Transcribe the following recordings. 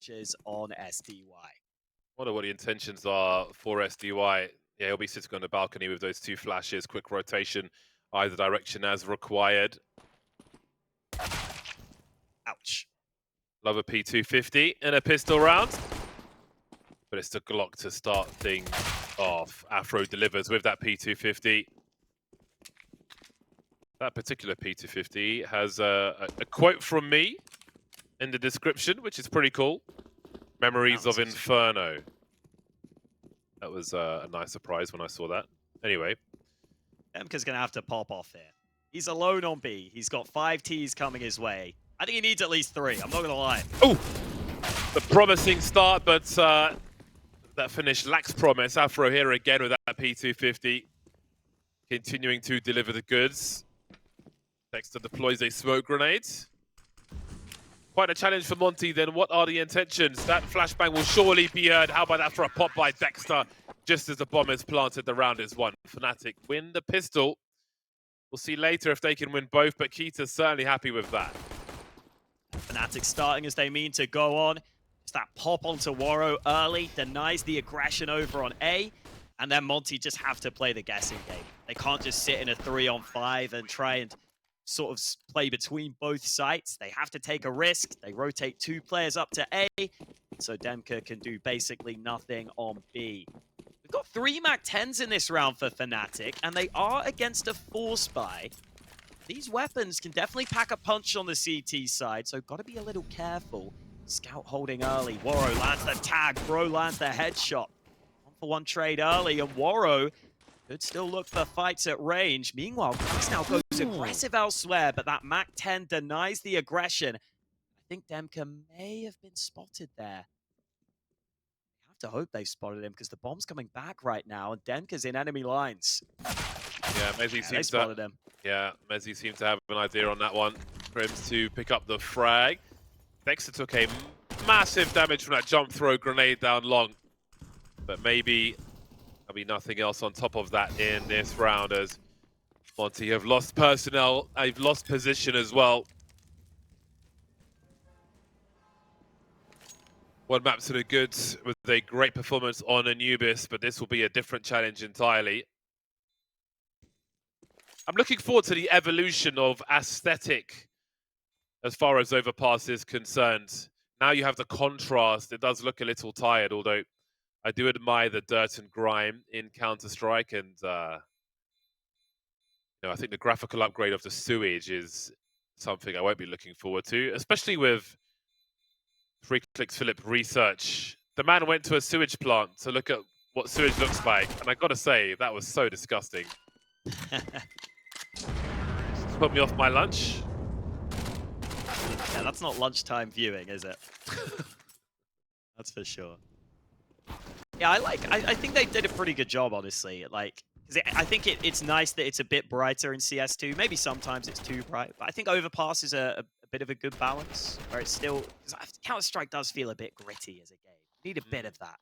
is on SDY. Wonder what the intentions are for SDY. Yeah, he'll be sitting on the balcony with those two flashes. Quick rotation, either direction as required. Ouch. Love a P250 and a pistol round. But it's the Glock to start things off. Afro delivers with that P250. That particular P250 has a quote from me in the description, which is pretty cool. Memories of Inferno. That was a nice surprise when I saw that. Anyway. DemQQ's going to have to pop off here. He's alone on B. He's got 5 Ts coming his way. I think he needs at least 3. I'm not going to lie. Oh! The promising start, but that finish lacks promise. Afro here again with that P250. Continuing to deliver the goods. Dexter deploys a smoke grenade. Quite a challenge for Monte then. What are the intentions? That flashbang will surely be heard. How about that for a pop by Dexter? Just as the bomb is planted, the round is won. fnatic win the pistol. We'll see later if they can win both, but Keita's certainly happy with that. fnatic starting as they mean to go on. Just that pop onto roeJ early, denies the aggression over on A, and then Monte just have to play the guessing game. They can't just sit in a 3-on-5 and try and sort of play between both sites. They have to take a risk. They rotate 2 players up to A, so DemQQ can do basically nothing on B. We've got 3 MAC-10s in this round for fnatic, and they are against a 4-spy. These weapons can definitely pack a punch on the CT side, so got to be a little careful. Scout holding early. roeJ lands the tag. Bro lands the headshot. 1-for-1 trade early, and roeJ could still look for fights at range. Meanwhile, Grace now goes aggressive elsewhere, but that MAC-10 denies the aggression. I think DemQQ may have been spotted there. I have to hope they spotted him because the bomb's coming back right now, and DemQQ's in enemy lines. Yeah, Mezzy seems spotted him. Yeah, Mezzy seems to have an idea on that one. Crims to pick up the frag. Dexter took a massive damage from that jump throw grenade down long. But maybe there'll be nothing else on top of that in this round as Monte have lost personnel. They've lost position as well. One map to the goods with a great performance on Anubis, but this will be a different challenge entirely. I'm looking forward to the evolution of aesthetic as far as Overpass is concerned. Now you have the contrast. It does look a little tired, although I do admire the dirt and grime in Counter-Strike, and you know, I think the graphical upgrade of the sewage is something I won't be looking forward to, especially with 3 Clicks Philip research. The man went to a sewage plant to look at what sewage looks like, and I gotta say, that was so disgusting. Put me off my lunch. Yeah, that's not lunchtime viewing, is it? That's for sure. Yeah, I think they did a pretty good job, honestly. Like, I think it's nice that it's a bit brighter in CS2. Maybe sometimes it's too bright, but I think Overpass is a bit of a good balance, where it's still... Counter-Strike does feel a bit gritty as a game. Need a bit of that.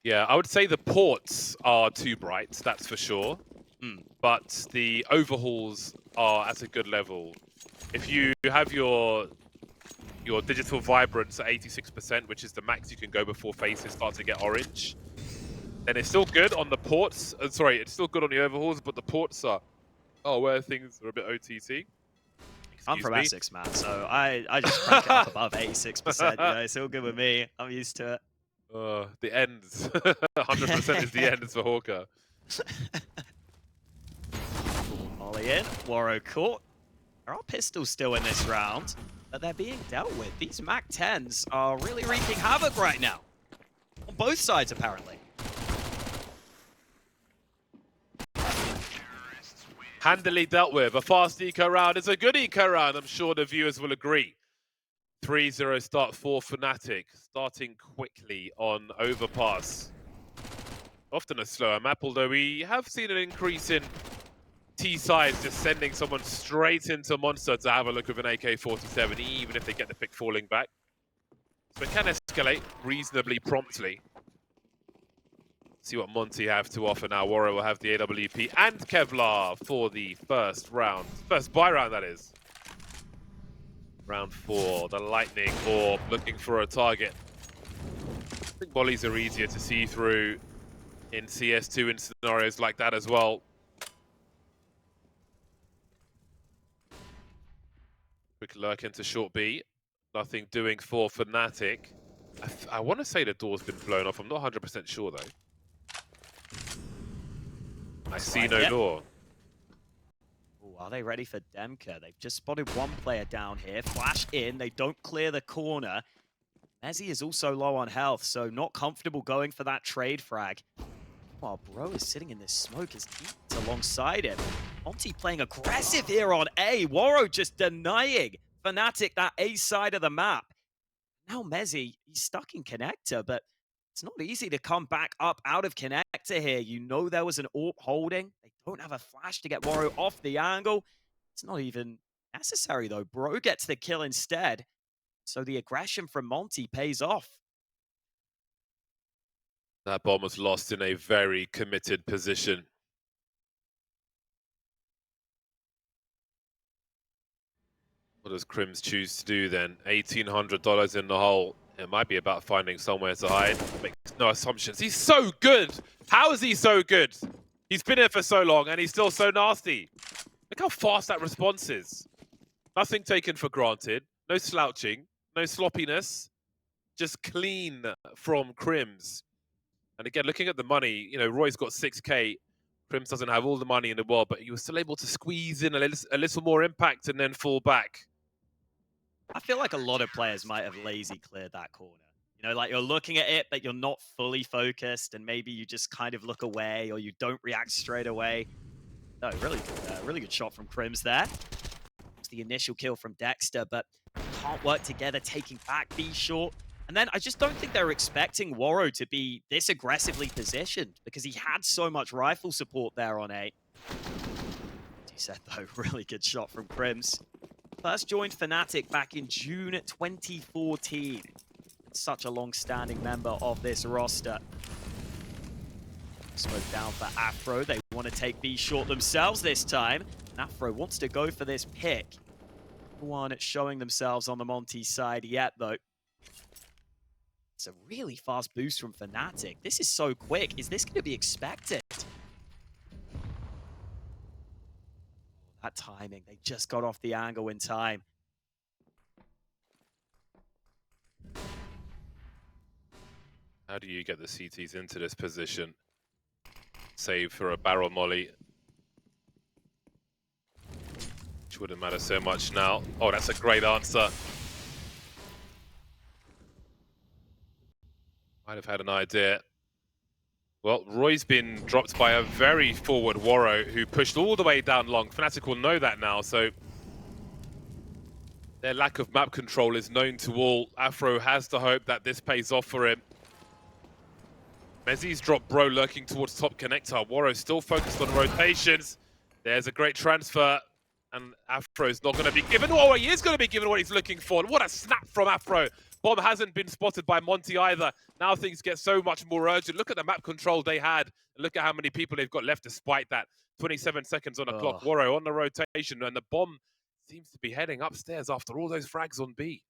Yeah, I would say the ports are too bright, that's for sure. But the overhauls are at a good level. If you have your digital vibrance at 86%, which is the max you can go before faces start to get orange, then it's still good on the ports. Sorry, it's still good on the overhauls, but the ports are where things are a bit OTT. I'm from Essex, man, so I just crank it up above 86%. You know, it's all good with me. I'm used to it. The ends. 100% is the ends for Hawker. Molly in, roeJ caught. There are pistols still in this round, but they're being dealt with. These MAC-10s are really wreaking havoc right now. On both sides, apparently. Handily dealt with. A fast eco round is a good eco round. I'm sure the viewers will agree. 3-0 start for fnatic. Starting quickly on Overpass. Often a slower map, although we have seen an increase in T-sides just sending someone straight into Monster to have a look with an AK-47, even if they get the pick falling back. So it can escalate reasonably promptly. See what Monte have to offer now. roeJ will have the AWP and Kevlar for the first round. First buy round, that is. Round 4, the lightning orb looking for a target. I think volleys are easier to see through in CS2 in scenarios like that as well. Quick lurk into short B. Nothing doing for fnatic. I want to say the door's been blown off. I'm not 100% sure, though. I see no door. Ooh, are they ready for DemQQ? They've just spotted one player down here. Flash in. They don't clear the corner. Mezzy is also low on health, so not comfortable going for that trade frag. While Bro is sitting in this smoke, his teammates alongside him. Monte playing aggressive here on A. woRoe just denying fnatic that A side of the map. Now Mezzy, he's stuck in connector, but it's not easy to come back up out of connector here. You know there was an AWP holding. They don't have a flash to get woRoe off the angle. It's not even necessary, though. Bro gets the kill instead. So the aggression from Monte pays off. That bomb was lost in a very committed position. What does Crims choose to do then? $1,800 in the hole. It might be about finding somewhere to hide. Makes no assumptions. He's so good. How is he so good? He's been here for so long and he's still so nasty. Look how fast that response is. Nothing taken for granted. No slouching. No sloppiness. Just clean from Crims. And again, looking at the money, you know, roeJ's got 6K. Crims doesn't have all the money in the world, but he was still able to squeeze in a little more impact and then fall back. I feel like a lot of players might have lazy cleared that corner. You know, like you're looking at it, but you're not fully focused, and maybe you just kind of look away or you don't react straight away. No, really good shot from Crims there. It's the initial kill from Dexter, but can't work together, taking back B short. And then I just don't think they're expecting woRoe to be this aggressively positioned because he had so much rifle support there on A. As you said, though, really good shot from Crims. First joined fnatic back in June 2014. Such a long-standing member of this roster. Smoke down for Afro. They want to take B short themselves this time. And Afro wants to go for this pick. No one showing themselves on the Monte side yet, though. It's a really fast boost from fnatic. This is so quick. Is this going to be expected? That timing. They just got off the angle in time. How do you get the CTs into this position? Save for a barrel molly. Which wouldn't matter so much now. Oh, that's a great answer. Might have had an idea. Well, roeJ's been dropped by a very forward woRoe who pushed all the way down long. fnatic will know that now, so their lack of map control is known to all. Afro has the hope that this pays off for him. Mezzy's dropped Bro lurking towards top connector. woRoe still focused on rotations. There's a great transfer, and Afro's not going to be given. Oh, he is going to be given what he's looking for. And what a snap from Afro. Bomb hasn't been spotted by Monte either. Now things get so much more urgent. Look at the map control they had. And look at how many people they've got left despite that. 27 seconds on the clock. woRoe on the rotation. And the bomb seems to be heading upstairs after all those frags on B.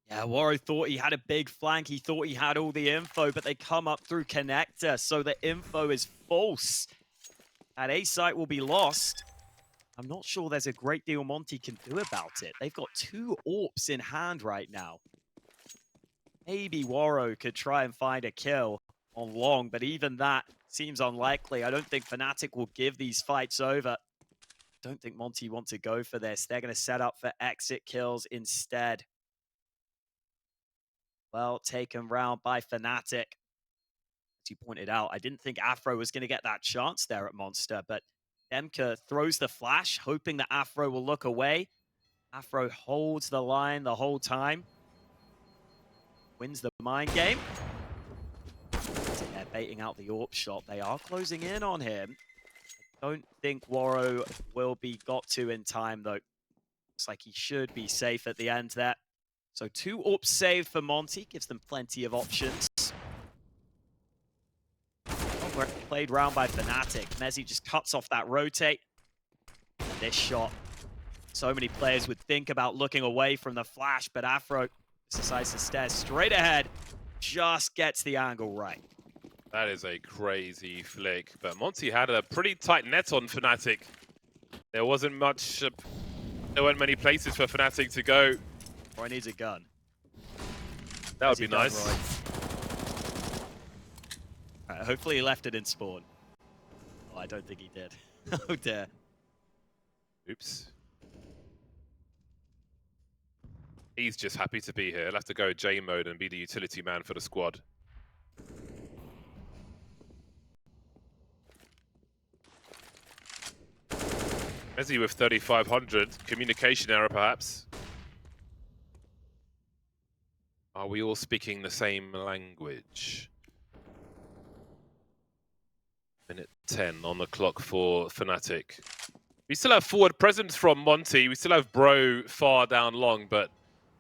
Yeah, woRoe thought he had a big flank. He thought he had all the info, but they come up through connector. So the info is false. That A site will be lost. I'm not sure there's a great deal Monte can do about it. They've got 2 AWPs in hand right now. Maybe woRoe could try and find a kill on long, but even that seems unlikely. I don't think fnatic will give these fights over. I don't think Monte want to go for this. They're going to set up for exit kills instead. Well taken round by fnatic. As you pointed out, I didn't think Afro was going to get that chance there at Monster, but DemQQ throws the flash, hoping that Afro will look away. Afro holds the line the whole time. Wins the mind game. So they're baiting out the AWP shot. They are closing in on him. I don't think woRoe will be got to in time, though. Looks like he should be safe at the end there. So 2 AWPs saved for Monte. Gives them plenty of options. Played round by fnatic. Mezzy just cuts off that rotate. This shot So many players would think about looking away from the flash, but Afro decides to stare straight ahead, just gets the angle right. That is a crazy flick, but Monte had a pretty tight net on fnatic. There wasn't much, there weren't many places for fnatic to go. Roy needs a gun. That would be nice. Right, hopefully he left it in spawn. Oh, I don't think he did. Oh dear. Oops. He's just happy to be here. He'll have to go J mode and be the utility man for the squad. Messi with 3,500. Communication error, perhaps. Are we all speaking the same language? Minute 10 on the clock for fnatic. We still have forward presence from Monte. We still have Bro far down long, but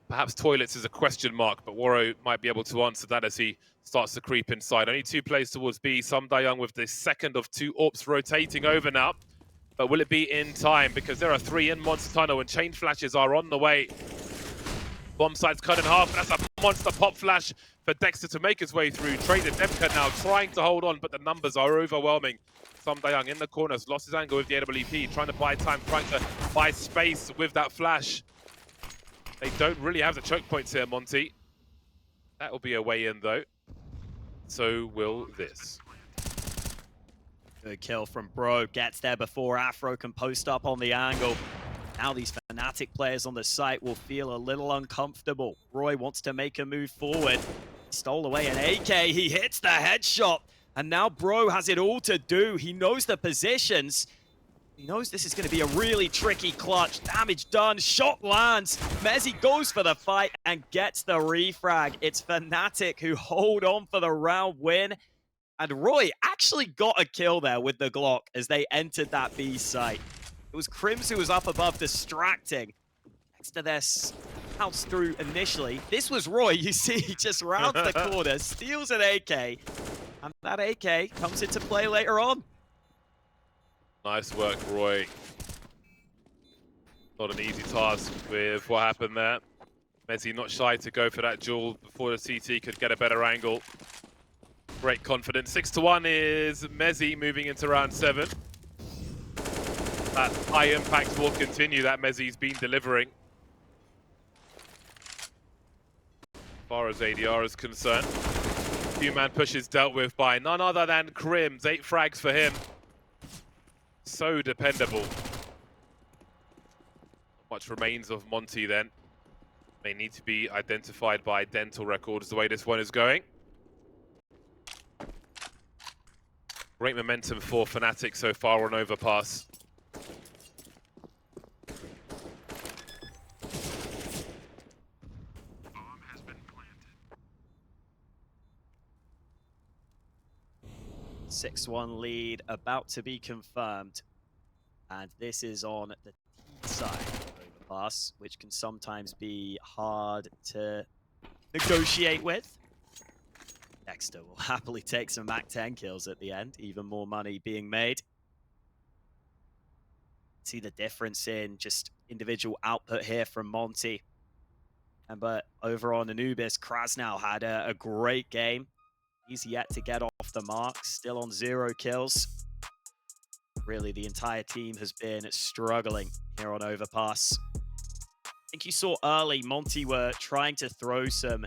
perhaps Toilets is a question mark, but roeJ might be able to answer that as he starts to creep inside. Only 2 plays towards B. Samdayung with the second of 2 AWPs rotating over now. But will it be in time? Because there are 3 in Monster Tunnel and chain flashes are on the way. Bomb site's cut in half. That's a monster pop flash for Dexter to make his way through. Traded DemQQ now trying to hold on, but the numbers are overwhelming. Samdayung in the corners, lost his angle with the AWP, trying to buy time, trying to buy space with that flash. They don't really have the choke points here, Monte. That will be a way in, though. So will this. Good kill from Bro. Gets there before Afro can post up on the angle. Now these fnatic players on the site will feel a little uncomfortable. roeJ wants to make a move forward. Stole away an AK. He hits the headshot. And now Bro has it all to do. He knows the positions. He knows this is going to be a really tricky clutch. Damage done. Shot lands. Mezzi goes for the fight and gets the refrag. It's fnatic who hold on for the round win. And roeJ actually got a kill there with the Glock as they entered that B site. It was Crims who was up above distracting. Next to their house through initially. This was roeJ. You see, he just rounds the corner, steals an AK. And that AK comes into play later on. Nice work, roeJ. Not an easy task with what happened there. Mezzi not shy to go for that duel before the CT could get a better angle. Great confidence. 6-1 is Mezzi moving into round 7. That high impact will continue that Mezzi's been delivering. As far as ADR is concerned. Few-man push is dealt with by none other than Crims. 8 frags for him. So dependable. Not much remains of Monte then. May need to be identified by dental records the way this one is going. Great momentum for fnatic so far on Overpass. Bomb has been planted. 6-1 lead about to be confirmed. And this is on the T side of Overpass, which can sometimes be hard to negotiate with. Dexter will happily take some Mac 10 kills at the end, even more money being made. See the difference in just individual output here from Monte. But over on Anubis, Krasnow had a great game. He's yet to get off the mark, still on 0 kills. Really, the entire team has been struggling here on Overpass. I think you saw early, Monte were trying to throw some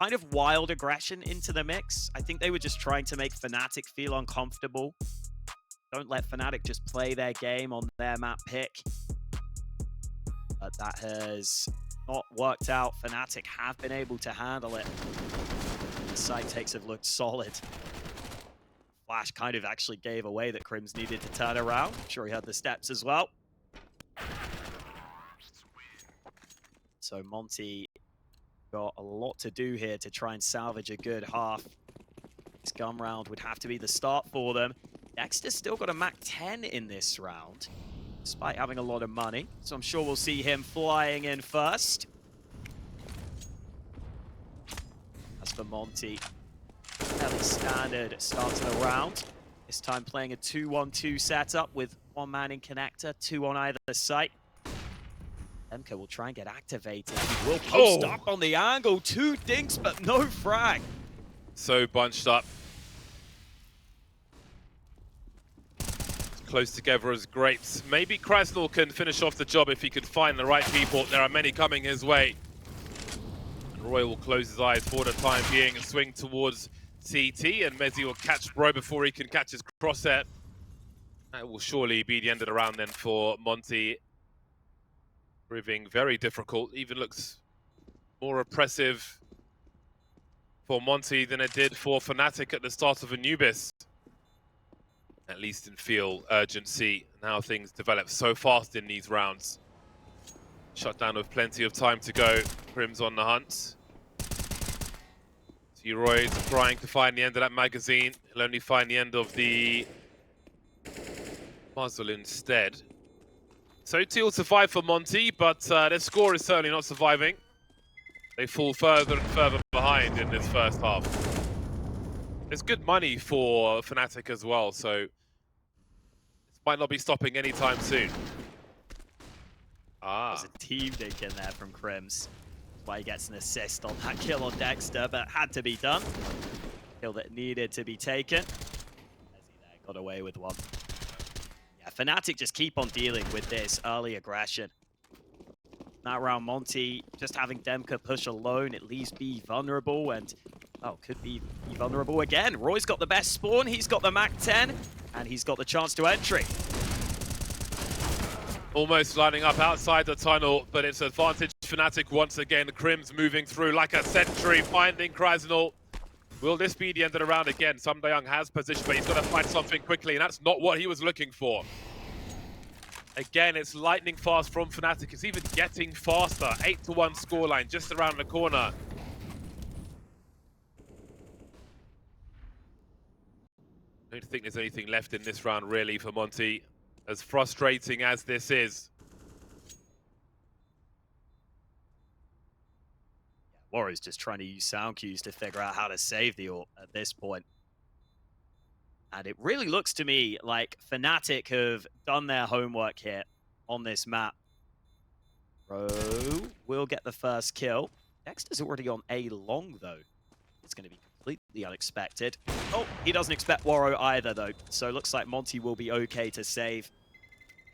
kind of wild aggression into the mix. I think they were just trying to make fnatic feel uncomfortable. Don't let fnatic just play their game on their map pick. But that has not worked out. fnatic have been able to handle it. The site takes have looked solid. Flash kind of actually gave away that Crims needed to turn around. I'm sure he had the steps as well. So Monte got a lot to do here to try and salvage a good half. This gun round would have to be the start for them. Dexter's still got a Mac 10 in this round, despite having a lot of money. So I'm sure we'll see him flying in first. As for Monte, fairly standard start to the round. This time playing a 2-1-2 setup with 1 man in connector, 2 on either site. DemQQ will try and get activated. He will post Oh. up on the angle. 2 dinks, but no frag. So bunched up. Close together as grapes. Maybe Krasnal can finish off the job if he could find the right people. There are many coming his way. roeJ will close his eyes for the time being and swing towards CT, and Mezzi will catch Bro before he can catch his crosshair. That will surely be the end of the round then for Monte. Proving very difficult. Even looks more oppressive for Monte than it did for fnatic at the start of Anubis. At least in feel urgency and how things develop so fast in these rounds. Shutdown with plenty of time to go. Crim's on the hunt. roeJ trying to find the end of that magazine. He'll only find the end of the muzzle instead. So 2 will survive for Monte, but their score is certainly not surviving. They fall further and further behind in this first half. There's good money for fnatic as well, so this might not be stopping anytime soon. There's a team dink in there from Crims. That's why he gets an assist on that kill on Dexter, but had to be done. Kill that needed to be taken. Mezzi there got away with one. Yeah, fnatic just keep on dealing with this early aggression. That round, Monte just having DemQQ push alone, it leaves B vulnerable, and could be vulnerable again. roeJ's got the best spawn, he's got the MAC-10, and he's got the chance to entry. Almost lining up outside the tunnel, but it's advantage fnatic once again. Crim's moving through like a sentry, finding Krasnal. Will this be the end of the round again? Young has position, but he's got to find something quickly, and that's not what he was looking for. Again, it's lightning fast from fnatic. It's even getting faster. 8-1 scoreline just around the corner. I don't think there's anything left in this round really for Monte, as frustrating as this is. Warriors just trying to use sound cues to figure out how to save the ult at this point. And it really looks to me like fnatic have done their homework here on this map. roeJ will get the first kill. Dexter's already on A long, though. It's going to be completely unexpected. Oh, he doesn't expect roeJ either, though. So it looks like Monte will be okay to save.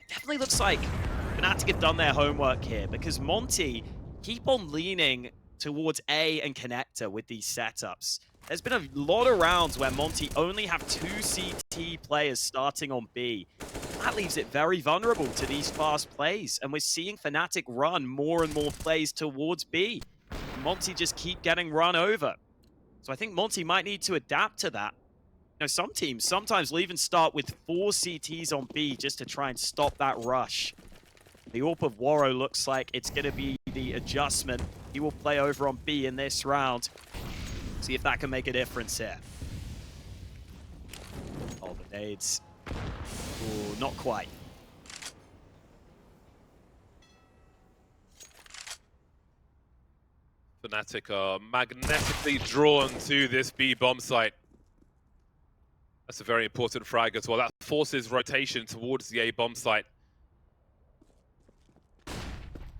It definitely looks like fnatic have done their homework here, because Monte keep on leaning towards A and connector with these setups. There's been a lot of rounds where Monte only have 2 CT players starting on B. That leaves it very vulnerable to these fast plays, and we're seeing fnatic run more and more plays towards B. Monte just keep getting run over. So I think Monte might need to adapt to that. You know, some teams sometimes will even start with 4 CTs on B just to try and stop that rush. The AWP of roeJ looks like it's going to be the adjustment. He will play over on B in this round. See if that can make a difference here. Oh, the nades. Ooh, not quite. fnatic are magnetically drawn to this B bomb site. That's a very important frag as well. That forces rotation towards the A bomb site.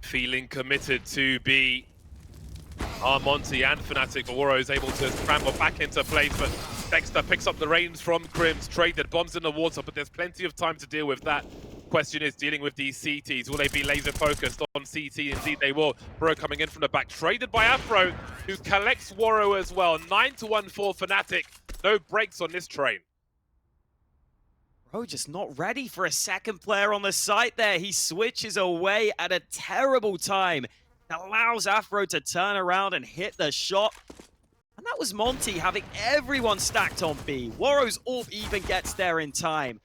Feeling committed to B. Monte and fnatic, but roeJ is able to scramble back into place, but Dexter picks up the reins from Crims, traded bombs in the water, but there's plenty of time to deal with that. Question is dealing with these CTs. Will they be laser focused on CT? Indeed they will. Bro coming in from the back, traded by Afro, who collects roeJ as well. 9-1 for fnatic. No breaks on this train. roeJ just not ready for a second player on the site there. He switches away at a terrible time. Allows Afro to turn around and hit the shot. And that was Monte having everyone stacked on B. roeJ's AWP even gets there in time.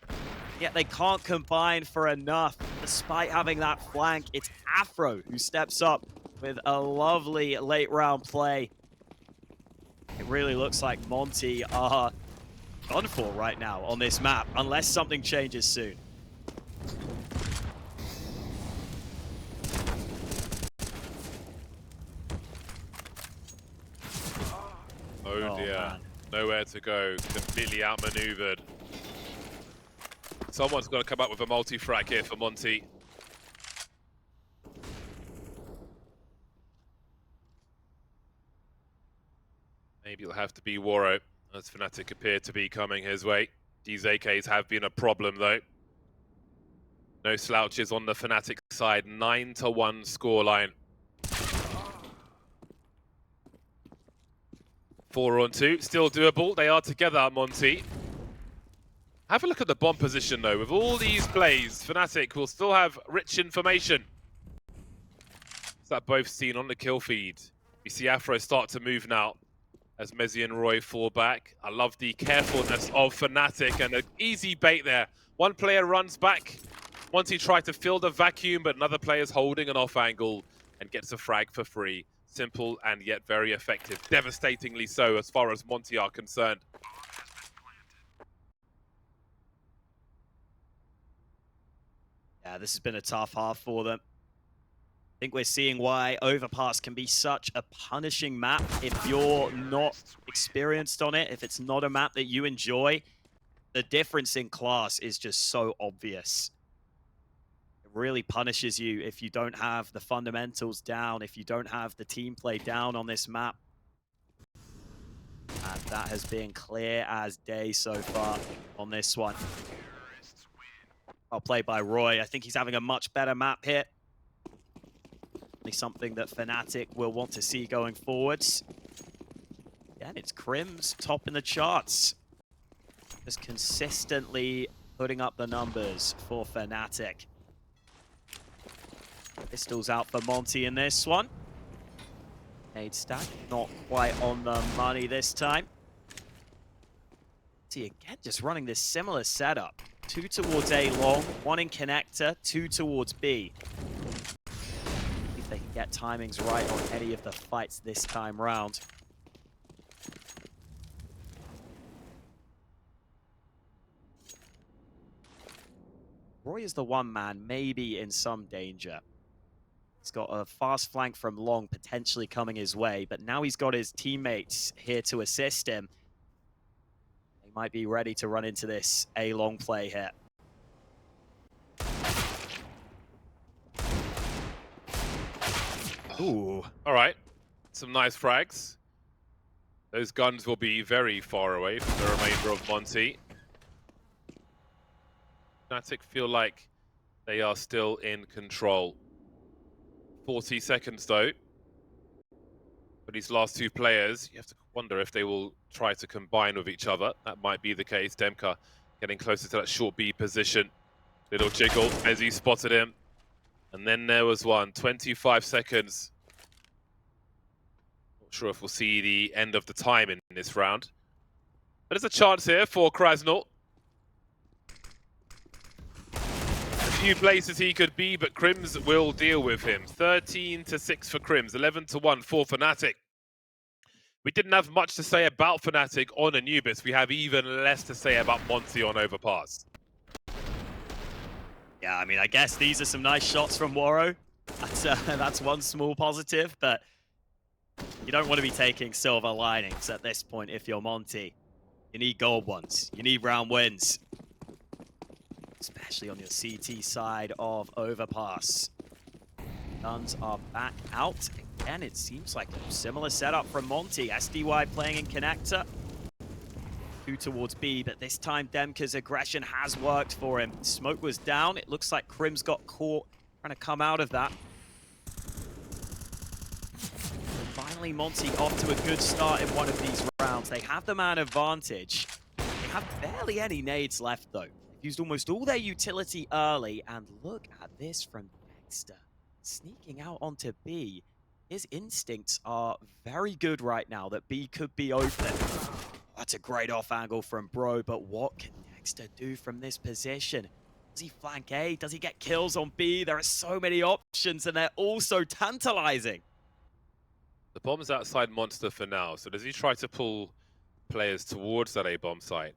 Yet they can't combine for enough. Despite having that flank, it's Afro who steps up with a lovely late round play. It really looks like Monte are done for right now on this map, unless something changes soon. Oh dear, man. Nowhere to go, completely outmaneuvered. Someone's got to come up with a multi-frag here for Monte. Maybe it'll have to be roeJ, as fnatic appear to be coming his way. These AKs have been a problem though. No slouches on the fnatic side, 9-1 scoreline. 4-on-2, still doable. They are together, Monte. Have a look at the bomb position though. With all these plays, fnatic will still have rich information. Is that both seen on the kill feed? You see Afro start to move now as Mezzi and roeJ fall back. I love the carefulness of fnatic and an easy bait there. One player runs back. Monte tried to fill the vacuum, but another player's holding an off angle and gets a frag for free. Simple and yet very effective. Devastatingly so as far as Monte are concerned. Yeah, this has been a tough half for them. I think we're seeing why Overpass can be such a punishing map if you're not experienced on it, if it's not a map that you enjoy. The difference in class is just so obvious. It really punishes you if you don't have the fundamentals down, if you don't have the team play down on this map. And that has been clear as day so far on this one. I'll play by roeJ. I think he's having a much better map here. Something that fnatic will want to see going forwards. Yeah, and it's Crim's top in the charts. Just consistently putting up the numbers for fnatic. Pistols out for Monte in this one. Nade stack, not quite on the money this time. See, again, just running this similar setup. 2 towards A long, 1 in connector, 2 towards B. If they can get timings right on any of the fights this time round. roeJ is the one man maybe in some danger. He's got a fast flank from long potentially coming his way, but now he's got his teammates here to assist him. He might be ready to run into this A long play here. Ooh. All right, some nice frags. Those guns will be very far away from the remainder of Monte. fnatic feel like they are still in control. 40 seconds though. For these last two players, you have to wonder if they will try to combine with each other. That might be the case. DemQQ getting closer to that short B position. Little jiggle as he spotted him. And then there was one, 25 seconds. Not sure if we'll see the end of the time in this round. But there's a chance here for Krasnal. A few places he could be, but Crims will deal with him. 13-6 for Crims, 11-1 for fnatic. We didn't have much to say about fnatic on Anubis. We have even less to say about Monte on Overpass. Yeah, I mean, I guess these are some nice shots from roeJ. That's one small positive, but you don't want to be taking silver linings at this point if you're Monte. You need gold ones. You need round wins. Especially on your CT side of Overpass. Guns are back out. Again, it seems like a similar setup from Monte. SDY playing in connector. 2 towards B, but this time DemQQ's aggression has worked for him. Smoke was down. It looks like Crim's got caught trying to come out of that. Finally, Monte off to a good start in one of these rounds. They have the man advantage. They have barely any nades left, though. They've used almost all their utility early, and look at this from Dexter. Sneaking out onto B. His instincts are very good right now that B could be open. That's a great off angle from Bro, but what can Dexter do from this position? Does he flank A? Does he get kills on B? There are so many options, and they're all so tantalizing. The bomb's outside Monster for now, so does he try to pull players towards that A-bomb site?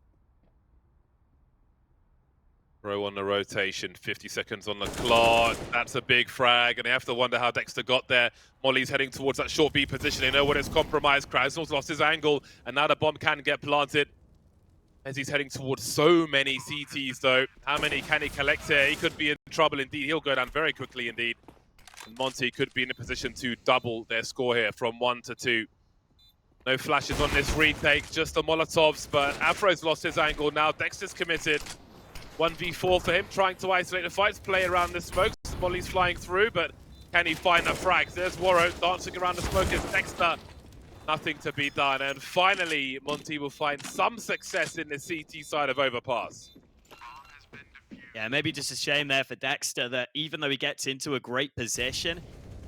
Bro on the rotation, 50 seconds on the clock. That's a big frag, and they have to wonder how Dexter got there. Molly's heading towards that short B position. They know what it's compromised. Krasnal's lost his angle, and now the bomb can get planted. As he's heading towards so many CTs, though. How many can he collect here? He could be in trouble indeed. He'll go down very quickly indeed. And Monte could be in a position to double their score here from 1 to 2. No flashes on this retake, just the Molotovs, but Afro's lost his angle now. Dexter's committed. 1v4 for him, trying to isolate the fights, play around the smokes. Molly's flying through, but can he find the frags? There's Waro dancing around the smoke as Dexter. Nothing to be done. And finally, Monte will find some success in the CT side of Overpass. Yeah, maybe just a shame there for Dexter that even though he gets into a great position,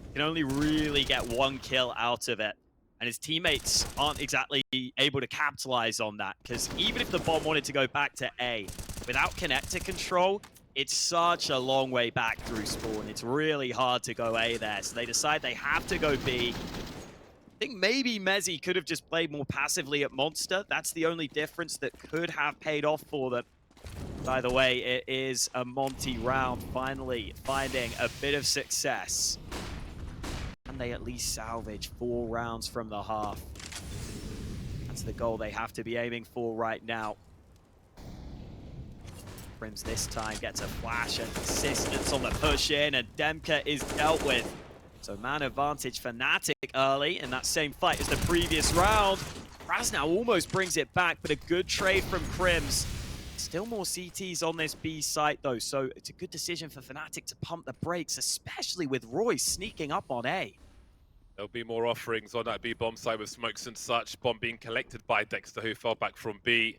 he can only really get one kill out of it. And his teammates aren't exactly able to capitalize on that, because even if the bomb wanted to go back to A, without connector control, it's such a long way back through spawn. It's really hard to go A there, so they decide they have to go B. I think maybe Mezzi could have just played more passively at Monster. That's the only difference that could have paid off for them. By the way, it is a Monte round, finally finding a bit of success. Can they at least salvage 4 rounds from the half? That's the goal they have to be aiming for right now. Prims this time gets a flash and insistence on the push in, and DemQQ is dealt with. So man advantage fnatic early in that same fight as the previous round. Krasnow almost brings it back, but a good trade from Crims. Still more CTs on this B site though, so it's a good decision for fnatic to pump the brakes, especially with roeJ sneaking up on A. There'll be more offerings on that B bomb site with smokes and such. Bomb being collected by Dexter, who fell back from B.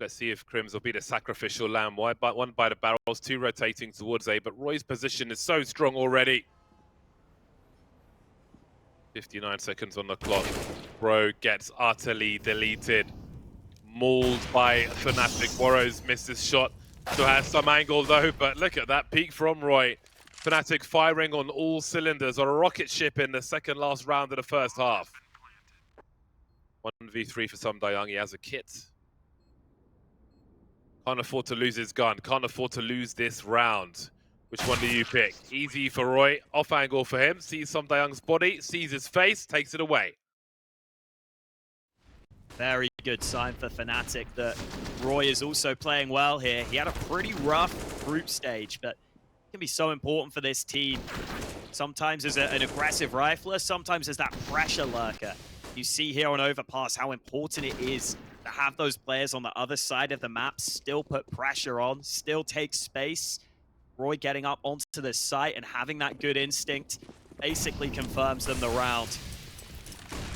Let's see if Crims will be the sacrificial lamb. One by the barrels, 2 rotating towards A, but roeJ's position is so strong already. 59 seconds on the clock. Bro gets utterly deleted. Mauled by fnatic. Woro's missed his shot. Still has some angle though, but look at that peek from roeJ. fnatic firing on all cylinders on a rocket ship in the second last round of the first half. 1v3 for Sumdayang. He has a kit. Can't afford to lose his gun. Can't afford to lose this round. Which one do you pick? Easy for roeJ. Off angle for him. Sees Sumdayang's body. Sees his face. Takes it away. Very good sign for fnatic that roeJ is also playing well here. He had a pretty rough group stage, but it can be so important for this team. Sometimes as an aggressive rifler, sometimes as that pressure lurker. You see here on Overpass how important it is to have those players on the other side of the map still put pressure on, still take space. roeJ getting up onto the site and having that good instinct basically confirms them the round.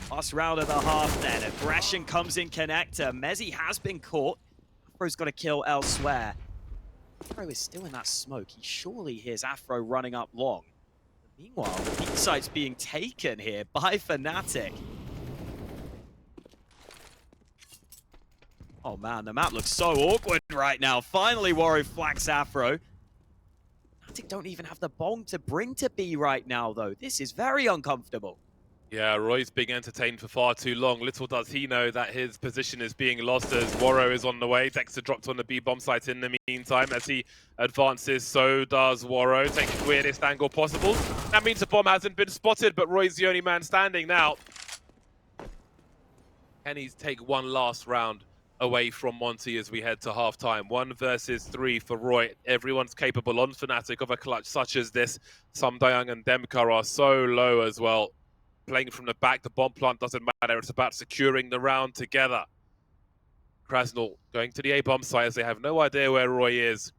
Last round of the half then. Aggression comes in connector. Mezzi has been caught. Afro's got a kill elsewhere. Afro is still in that smoke. He surely hears Afro running up long. But meanwhile, the peak site's being taken here by fnatic. Oh man, the map looks so awkward right now. Finally, waro flags Afro. fnatic don't even have the bomb to bring to B right now, though. This is very uncomfortable. Yeah, roeJ's being entertained for far too long. Little does he know that his position is being lost as Waro is on the way. Dexter dropped on the B bomb site in the meantime. As he advances, so does Waro. Taking the weirdest angle possible. That means the bomb hasn't been spotted, but roeJ's the only man standing now. Can he take one last round away from Monte as we head to halftime? 1 versus 3 for roeJ. Everyone's capable on fnatic of a clutch such as this. Sumdayang and DemQQ are so low as well. Playing from the back, the bomb plant doesn't matter. It's about securing the round together. Krasnow going to the A bomb site as they have no idea where roeJ is.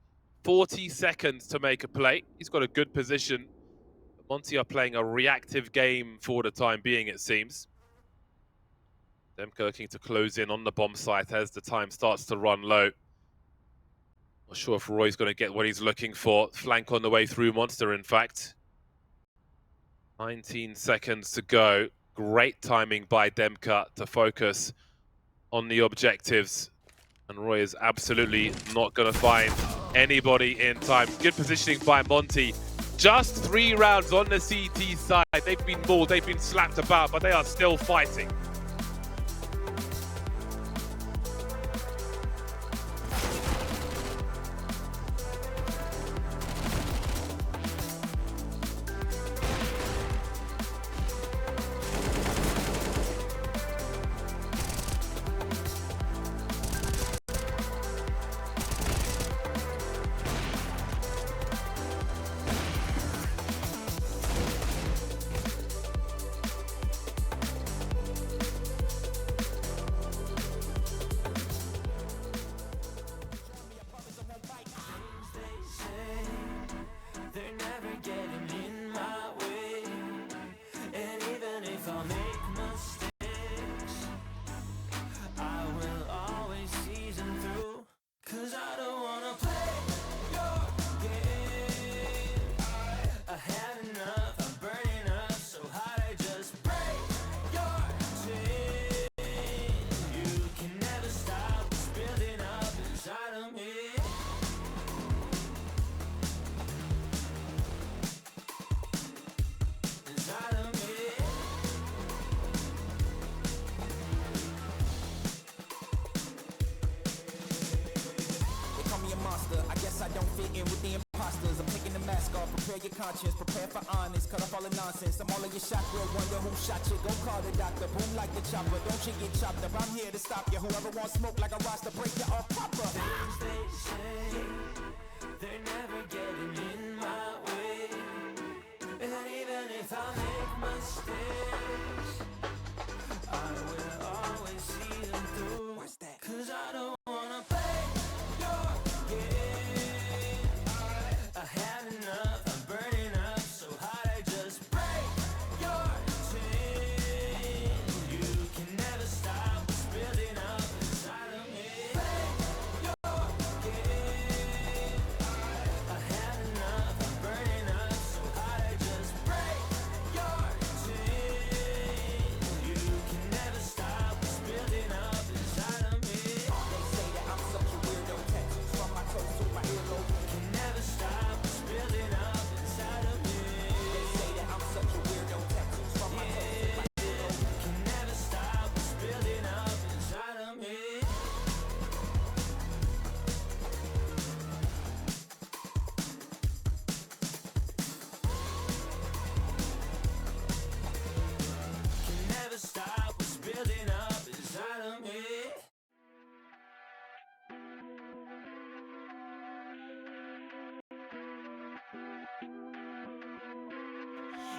40 seconds to make a play. He's got a good position. Monte are playing a reactive game for the time being, it seems. DemQQ looking to close in on the bomb site as the time starts to run low. Not sure if roeJ's going to get what he's looking for. Flank on the way through Monster, in fact. 19 seconds to go. Great timing by DemQQ to focus on the objectives. And roeJ is absolutely not going to find anybody in time. Good positioning by Monte. Just 3 rounds on the CT side. They've been mauled, they've been slapped about, but they are still fighting. competing with the imposters. I'm taking the mask off, prepare your conscience, prepare for honest, cut off all the nonsense. I'm all in your shot, real wonder who shot you. Go call the doctor, boom like the chopper. Don't you get chopped up, I'm here to stop you. Whoever wants smoke like a roster, break you off proper. Things they say, they're never getting in my way. And even if I make mistakes, I will always see them through. What's that? Cause I don't wanna play your game. I had enough, I'm burning up so hot I just break your chain. You can never stop what's building up inside of me. Play your game. I had enough, I'm burning up so hot I just break your chain. You can never stop what's building up inside of me. They say that I'm such a weirdo, tattoos from my toes to my earlobe. Can never stop what's building up inside of me. They say that I'm such a weirdo, tattoos from my toes to my earlobe. Can never stop what's building up inside of me. Can never stop what's building up inside of me.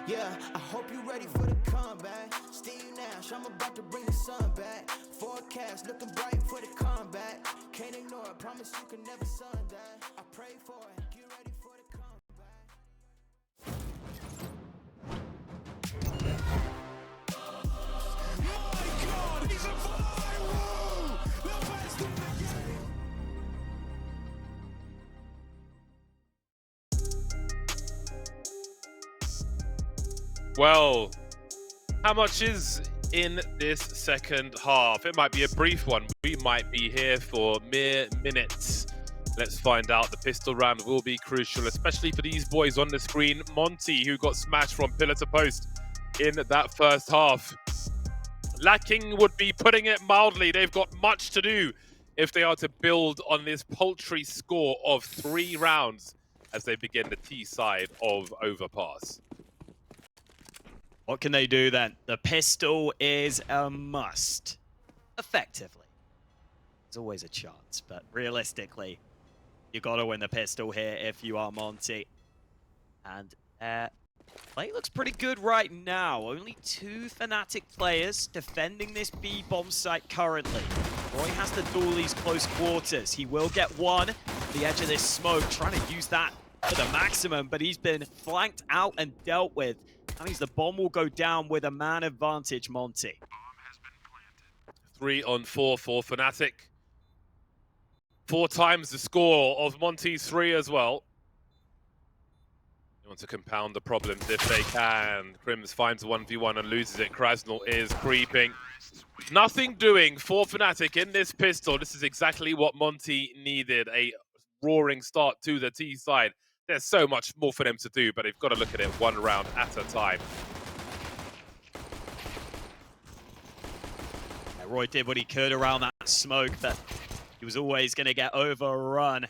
Yeah, I hope you ready for the comeback. Steve Nash, I'm about to bring the sun back. Forecast looking bright for the comeback. Can't ignore it, promise you can never sun that. I pray for it, get ready for the comeback. Well, how much is in this second half? It might be a brief one. We might be here for mere minutes. Let's find out. The pistol round will be crucial, especially for these boys on the screen. Monte, who got smashed from pillar to post in that first half. Lacking would be putting it mildly. They've got much to do if they are to build on this paltry score of 3 rounds as they begin the T side of Overpass. What can they do then? The pistol is a must. Effectively. There's always a chance, but realistically, you got to win the pistol here if you are Monte. And play looks pretty good right now. Only 2 Fnatic players defending this B bomb site currently. roeJ has to duel these close quarters. He will get one at the edge of this smoke, trying to use that to the maximum, but he's been flanked out and dealt with. That means the bomb will go down with a man advantage, Monte. Bomb has been planted. 3 on 4 for Fnatic. 4 times the score of Monte's 3 as well. They want to compound the problems if they can. Crims finds 1v1 and loses it. Krasnal is creeping. Nothing doing for Fnatic in this pistol. This is exactly what Monte needed. A roaring start to the T side. There's so much more for them to do, but they've got to look at it 1 round at a time. Yeah, roeJ did what he could around that smoke, but he was always going to get overrun.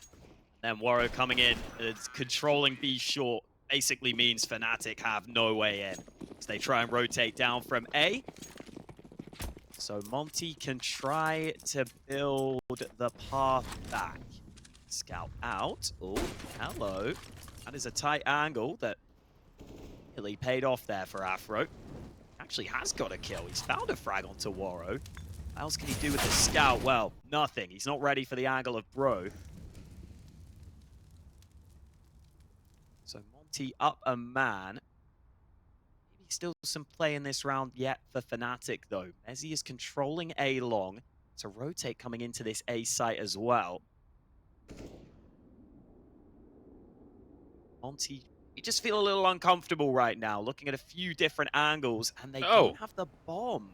Then roeJ coming in, controlling B short, basically means Fnatic have no way in. So they try and rotate down from A. So Monte can try to build the path back. Scout out. Oh, hello. That is a tight angle that really paid off there for Afro. Actually has got a kill. He's found a frag onto roeJ. What else can he do with the scout? Well, nothing. He's not ready for the angle of bro. So Monte up a man. Maybe still some play in this round yet for Fnatic though. Mezzy is controlling A long. So rotate coming into this A site as well. Monte, you just feel a little uncomfortable right now, looking at a few different angles, and they don't have the bomb.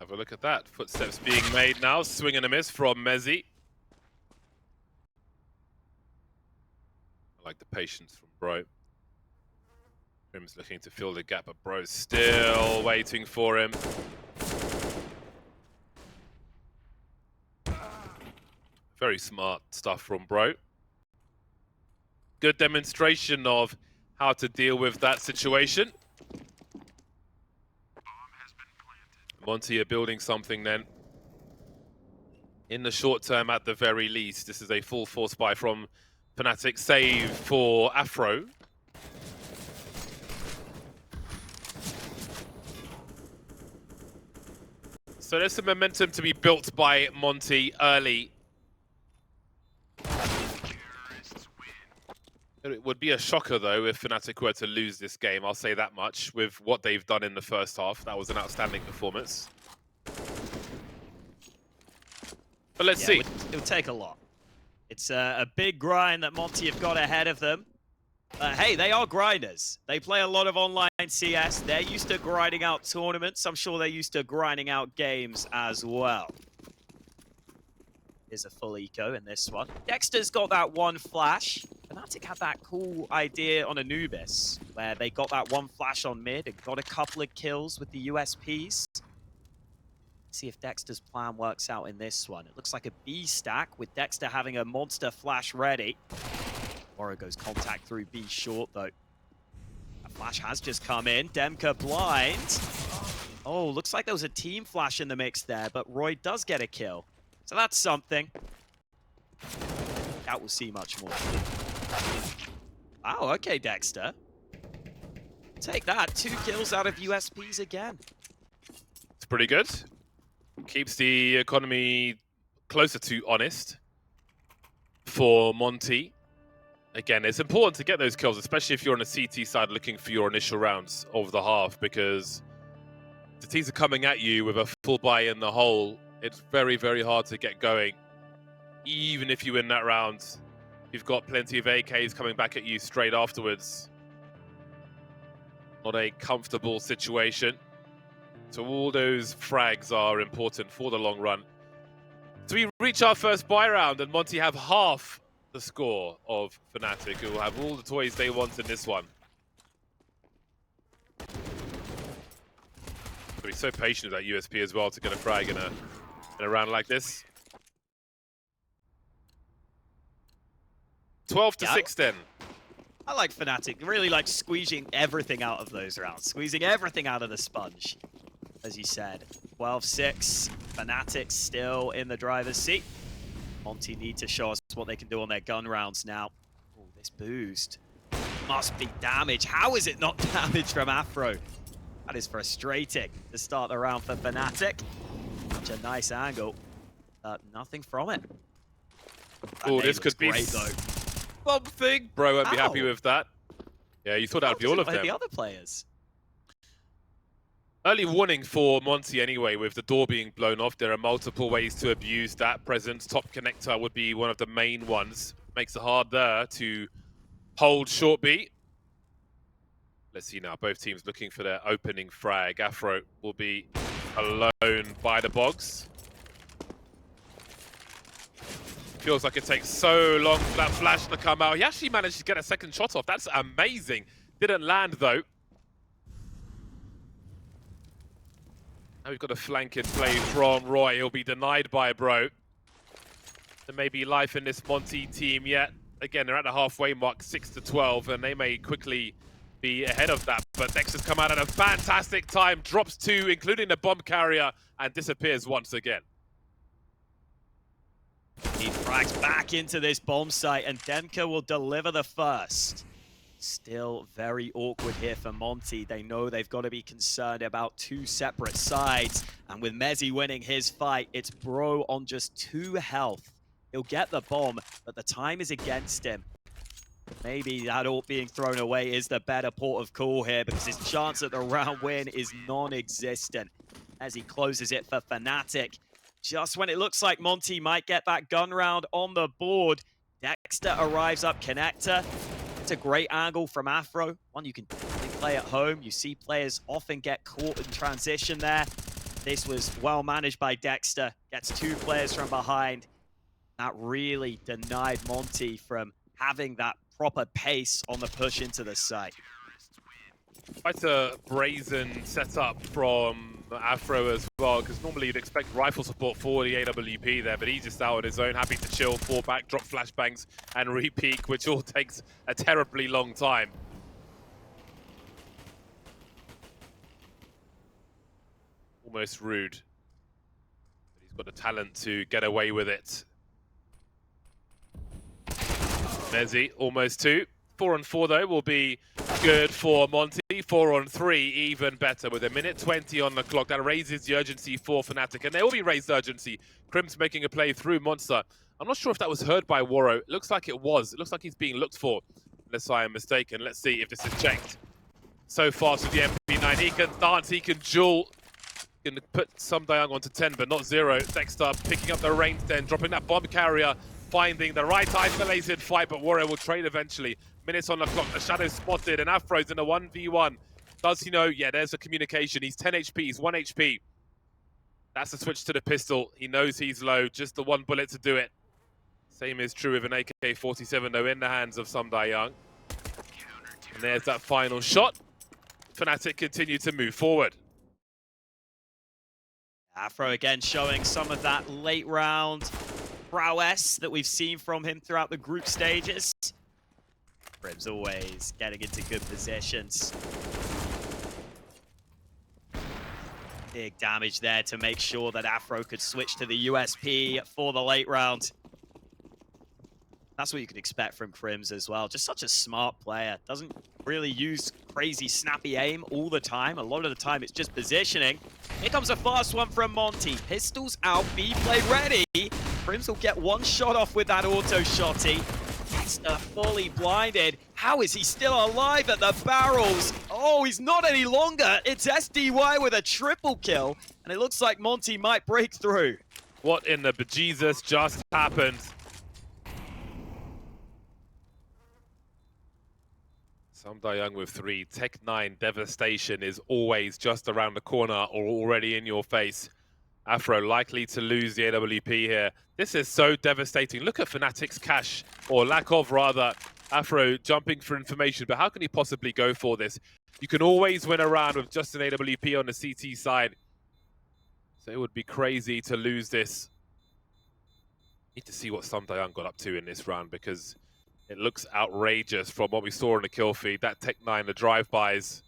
Have a look at that. Footsteps being made now. Swing and a miss from Mezzy. I like the patience from Bro. Grim's looking to fill the gap, but Bro's still waiting for him. Very smart stuff from Bro. good demonstration of how to deal with that situation. Monte are building something then. In the short term, at the very least, this is a full force buy from fnatic, save for Afro. So there's some momentum to be built by Monte early. It would be a shocker, though, if fnatic were to lose this game. I'll say that much. With what they've done in the first half, that was an outstanding performance. But let's see. It would take a lot. It's a big grind that Monte have got ahead of them. Hey, they are grinders. They play a lot of online CS. They're used to grinding out tournaments. I'm sure they're used to grinding out games as well. Here's a full eco in this one. Dexter's got that one flash. fnatic had that cool idea on Anubis, where they got that one flash on mid and got a couple of kills with the USPs. See if Dexter's plan works out in this one. It looks like a B stack with Dexter having a monster flash ready. roeJ goes contact through B short though. A flash has just come in. DemQQ blind. Oh, looks like there was a team flash in the mix there, but roeJ does get a kill. So that's something. Doubt we'll see much more. Oh, okay, Dexter. Take that. 2 kills out of USPs again. It's pretty good. Keeps the economy closer to honest for Monte. Again, it's important to get those kills, especially if you're on a CT side looking for your initial rounds of the half, because the teams are coming at you with a full buy in the hole. It's very, very hard to get going. Even if you win that round, you've got plenty of AKs coming back at you straight afterwards. Not a comfortable situation. So all those frags are important for the long run. So we reach our first buy round, and Monte have half the score of fnatic, who will have all the toys they want in this one. So he's so patient with that USP as well to get a frag in a round like this. 12-6 then. I like fnatic. Really like squeezing everything out of those rounds. Squeezing everything out of the sponge. As you said, 12-6, fnatic still in the driver's seat. Monte need to show us what they can do on their gun rounds now. Oh, this boost must be damage. How is it not damage from Afro? That is frustrating to start the round for fnatic. Such a nice angle. Nothing from it. Oh, this could be great, though. Something. Bro won't be happy with that. Yeah, you thought that would be all of them. The other players. Early warning for Monte anyway, with the door being blown off. There are multiple ways to abuse that presence. Top connector would be one of the main ones. Makes it hard there to hold short B. Let's see now, both teams looking for their opening frag. Afro will be alone by the bogs. Feels like it takes so long for that flash to come out. He actually managed to get a second shot off. That's amazing. Didn't land though. Now we've got a flanking play from roeJ. He'll be denied by Bro. There may be life in this Monte team yet. Again, they're at the halfway mark, 6-12, and they may quickly be ahead of that. But Dexter's come out at a fantastic time, drops 2, including the bomb carrier, and disappears once again. He frags back into this bomb site, and DemQQ will deliver the first. Still very awkward here for Monte. They know they've got to be concerned about 2 separate sides. And with Mezzi winning his fight, it's Bro on just 2 health. He'll get the bomb, but the time is against him. Maybe that ult being thrown away is the better port of call here, because his chance at the round win is non-existent as he closes it for fnatic. Just when it looks like Monte might get that gun round on the board, Dexter arrives up connector. It's a great angle from Afro, one you can play at home. You see players often get caught in transition there. This was well managed by Dexter, gets 2 players from behind. That really denied Monte from having that proper pace on the push into the site. Quite a brazen setup from Afro as well, because normally you'd expect rifle support for the AWP there, but he's just out on his own, happy to chill, fall back, drop flashbangs, and re-peek, which all takes a terribly long time. Almost rude. But he's got the talent to get away with it. Mezzi, almost 2. 4 on 4 though will be good for Monte. 4 on 3, even better with a minute 20 on the clock. That raises the urgency for fnatic, and there will be raised urgency. Crim's making a play through Monster. I'm not sure if that was heard by roeJ. It looks like it was. It looks like he's being looked for, unless I am mistaken. Let's see if this is checked. So fast with the MP9, he can dance, he can duel. He can put some Dayang onto 10, but not 0. Dexter picking up the range then, dropping that bomb carrier, finding the right isolated fight, but roeJ will trade eventually. Minutes on the clock, the Shadow spotted, and Afro's in a 1v1. Does he know? Yeah, there's a communication. He's 10 HP, he's 1 HP. That's a switch to the pistol. He knows he's low, just the 1 bullet to do it. Same is true with an AK-47 though, in the hands of some Dayang. And there's that final shot. fnatic continue to move forward. Afro again showing some of that late round prowess that we've seen from him throughout the group stages. Crim's always getting into good positions. Big damage there to make sure that Afro could switch to the USP for the late round. That's what you could expect from Crims as well. Just such a smart player. Doesn't really use crazy snappy aim all the time. A lot of the time it's just positioning. Here comes a fast one from Monte. Pistols out, B play ready. Crims will get 1 shot off with that auto shotty. Dexter fully blinded. How is he still alive at the barrels? Oh, he's not any longer. It's SDY with a triple kill. And it looks like Monte might break through. What in the bejesus just happened? Some Dayang with 3. Tech-9 devastation is always just around the corner or already in your face. Afro likely to lose the AWP here. This is so devastating. Look at fnatic's cash, or lack of rather. Afro jumping for information, but how can he possibly go for this? You can always win a round with just an AWP on the CT side. So it would be crazy to lose this. Need to see what some Dayang got up to in this round, because it looks outrageous from what we saw in the kill feed. That Tech-9, the drive-bys.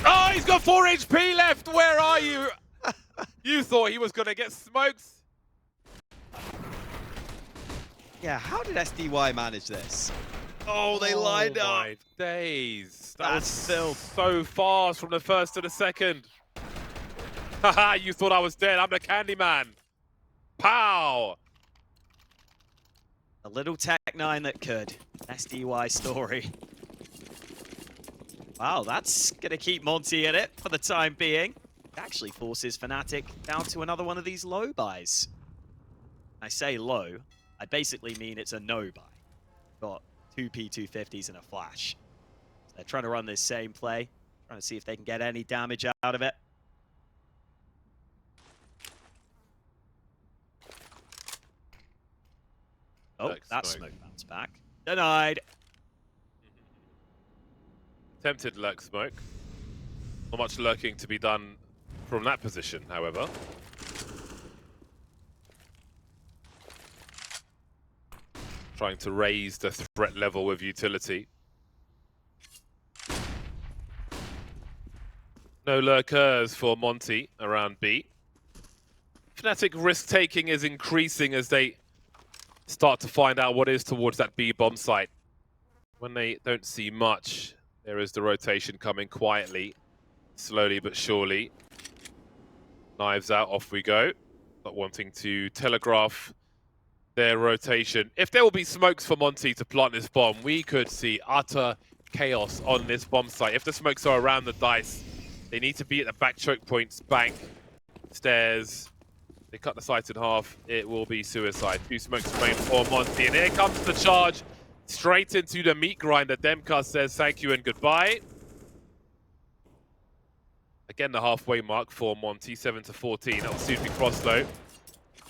Oh, he's got 4 HP left! Where are you? You thought he was going to get smokes? Yeah, how did SDY manage this? Oh, they lined up. Oh my days. That's filled. So fast from the first to the second. Haha, you thought I was dead. I'm the Candyman. Pow! A little Tech-9 that could. SDY story. Wow, that's going to keep Monte in it for the time being. It actually forces fnatic down to another one of these low buys. I say low, I basically mean it's a no buy. Got 2 P250s and a flash. So they're trying to run this same play, trying to see if they can get any damage out of it. Oh, that smoke bounced back. Denied. Attempted lurk smoke. Not much lurking to be done from that position, however. Trying to raise the threat level with utility. No lurkers for Monte around B. fnatic risk-taking is increasing as they start to find out what is towards that B bomb site. When they don't see much, there is the rotation coming quietly, slowly but surely. Knives out, off we go. Not wanting to telegraph their rotation. If there will be smokes for Monte to plant this bomb, we could see utter chaos on this bomb site. If the smokes are around the dice, they need to be at the back choke points, bank, stairs. They cut the site in half, it will be suicide. 2 smokes remain for Monte, and here comes the charge. Straight into the meat grinder. DemQQ says thank you and goodbye. Again, the halfway mark for Monte, 7 to 14. That will soon be crossed though,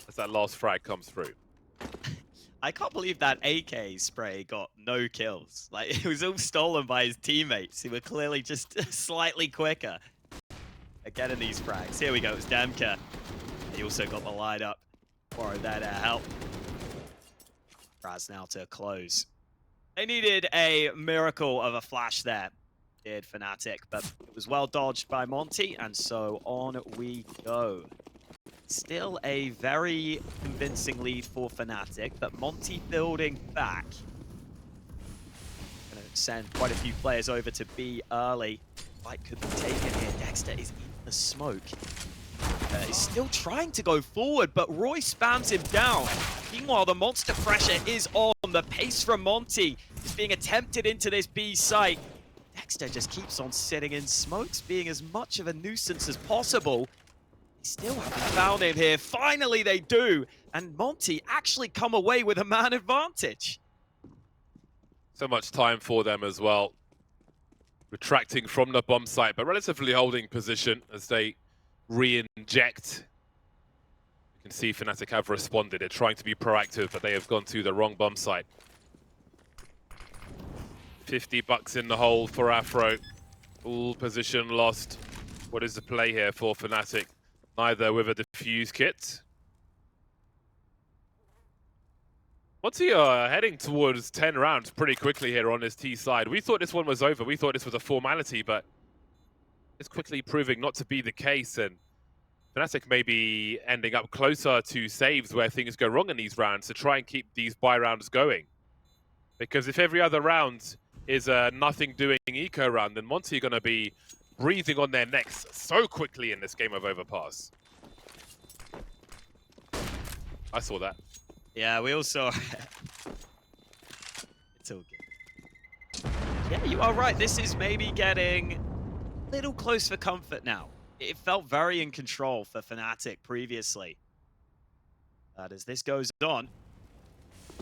as that last frag comes through. I can't believe that AK spray got no kills. Like, it was all stolen by his teammates who were clearly just slightly quicker at getting these frags. Here we go, it's DemQQ. He also got the light up. Waro there to help. Raz now to close. They needed a miracle of a flash there, did fnatic, but it was well dodged by Monte, and so on we go. Still a very convincing lead for fnatic, but Monte building back. Gonna send quite a few players over to B early. Fight could be taken here. Dexter is in the smoke. He's still trying to go forward, but roeJ spams him down. Meanwhile, the monster pressure is on. The pace from Monte is being attempted into this B site. Dexter just keeps on sitting in smokes, being as much of a nuisance as possible. They still haven't found him here. Finally, they do. And Monte actually come away with a man advantage. So much time for them as well. Retracting from the bomb site, but relatively holding position as they re-inject. You can see fnatic have responded. They're trying to be proactive, but they have gone to the wrong bomb site. $50 in the hole for Afro. All position lost. What is the play here for fnatic? Neither with a defuse kit. Monte are heading towards 10 rounds pretty quickly here on this T side. We thought this one was over. We thought this was a formality, but it's quickly proving not to be the case. And fnatic may be ending up closer to saves where things go wrong in these rounds to try and keep these buy rounds going. Because if every other round is a nothing doing eco round, then Monte are going to be breathing on their necks so quickly in this game of Overpass. I saw that. Yeah, we all saw it. It's all good. Yeah, you are right. This is maybe getting a little close for comfort now. It felt very in control for fnatic previously. But as this goes on,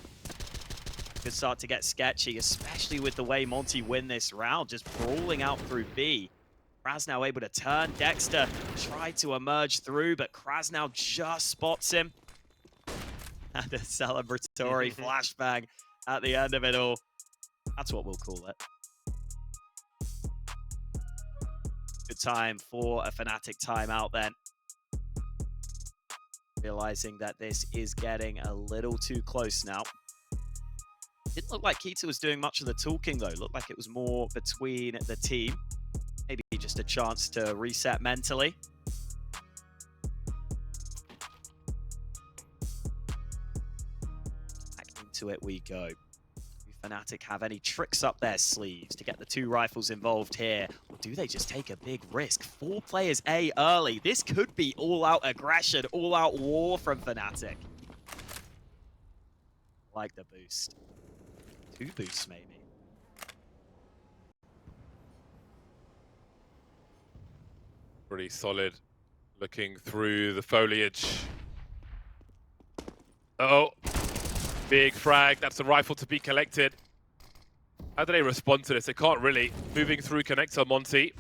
it could start to get sketchy, especially with the way Monte win this round, just brawling out through B. Krasnow able to turn. Dexter tried to emerge through, but Krasnow just spots him. And a celebratory flashbang at the end of it all. That's what we'll call it. Good time for a fnatic timeout then. Realizing that this is getting a little too close now. Didn't look like Kita was doing much of the talking though. Looked like it was more between the team. Maybe just a chance to reset mentally. To it we go. Do fnatic have any tricks up their sleeves to get the two rifles involved here? Or do they just take a big risk? 4 players A early. This could be all-out aggression, all-out war from fnatic. Like the boost. 2 boosts maybe. Pretty solid looking through the foliage. Uh-oh. Big frag, that's a rifle to be collected. How do they respond to this? They can't really. Moving through connector, Monte.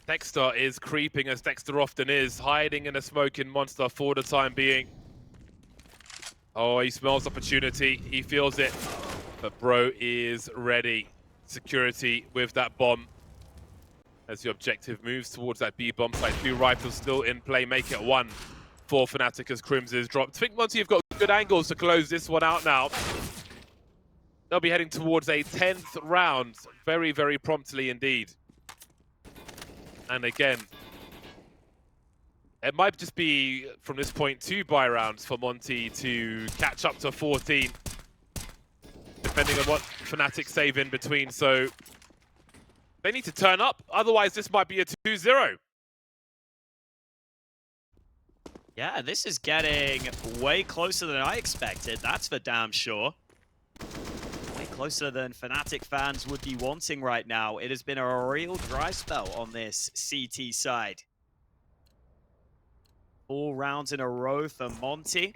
Dexter is creeping as Dexter often is, hiding in a smoking monster for the time being. Oh, he smells opportunity, he feels it. But bro is ready. Security with that bomb. As the objective moves towards that B bomb site, 2 rifles still in play, make it 1 for fnatic as Crims is dropped. I think Monte have got good angles to close this one out now. They'll be heading towards a 10th round very, very promptly indeed. And again, it might just be from this point 2 buy rounds for Monte to catch up to 14, depending on what fnatic save in between. So they need to turn up, otherwise this might be a 2-0. Yeah, this is getting way closer than I expected. That's for damn sure. Way closer than fnatic fans would be wanting right now. It has been a real dry spell on this CT side. 4 rounds in a row for Monte.